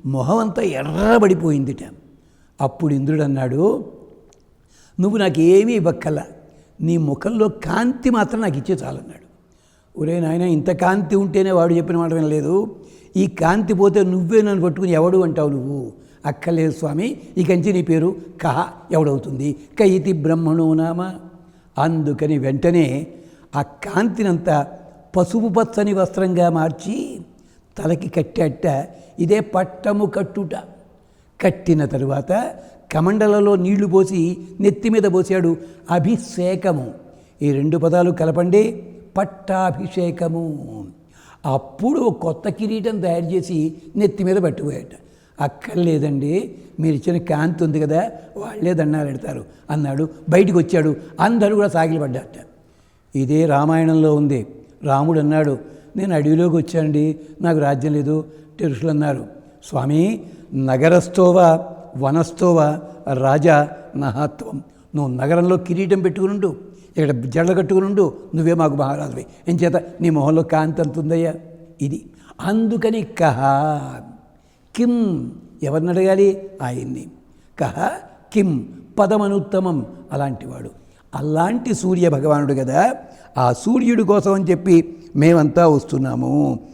మొహం అంతా ఎర్రబడిపోయిందిట. అప్పుడు ఇంద్రుడు అన్నాడు, నువ్వు నాకేమీ ఇవ్వక్కల, నీ ముఖంలో కాంతి మాత్రం నాకు ఇచ్చే చాలన్నాడు. ఒరే నాయన, ఇంత కాంతి ఉంటేనే వాడు చెప్పిన మాట వినలేదు, ఈ కాంతి పోతే నువ్వే నన్ను పట్టుకుని ఎవడు అంటావు నువ్వు? అక్కర్లేదు స్వామి, ఇకంచి నీ పేరు కహ ఎవడవుతుంది? కయితి బ్రహ్మణో నామ. అందుకని వెంటనే ఆ కాంతినంతా పసుపు పచ్చని వస్త్రంగా మార్చి తలకి కట్టేట. ఇదే పట్టము కట్టుట. కట్టిన తరువాత కమండలలో నీళ్లు పోసి నెత్తి మీద పోసాడు. అభిషేకము, ఈ రెండు పదాలు కలపండి, పట్టాభిషేకము. అప్పుడు కొత్త కిరీటం తయారు చేసి నెత్తి మీద పట్టుకోయాట. అక్కర్లేదండి, మీరు ఇచ్చిన కాంతి ఉంది కదా, వాళ్ళే దండాలు పెడతారు అన్నాడు. బయటికి వచ్చాడు. అందరూ కూడా సాగిలపడ్డాట. ఇదే రామాయణంలో ఉంది. రాముడు అన్నాడు, నేను అడవిలోకి వచ్చానండి, నాకు రాజ్యం లేదు. ఋషులు అన్నారు, స్వామి నగరస్థోవ వనస్థోవ రాజా నహాత్వం. నువ్వు నగరంలో కిరీటం పెట్టుకునుండు, ఇక్కడ జడలు కట్టుకునుండు, నువ్వే మాకు మహారాజువి. ఎంచేత నీ మొహంలో కాంతి అంతుందయ్యా. ఇది అందుకని కహ కిం, ఎవరిని అడగాలి? ఆయన్ని. కహ కిం పదమనుత్తమం, అలాంటివాడు. అలాంటి సూర్య భగవానుడు కదా, ఆ సూర్యుడి కోసం అని చెప్పి మేమంతా వస్తున్నాము.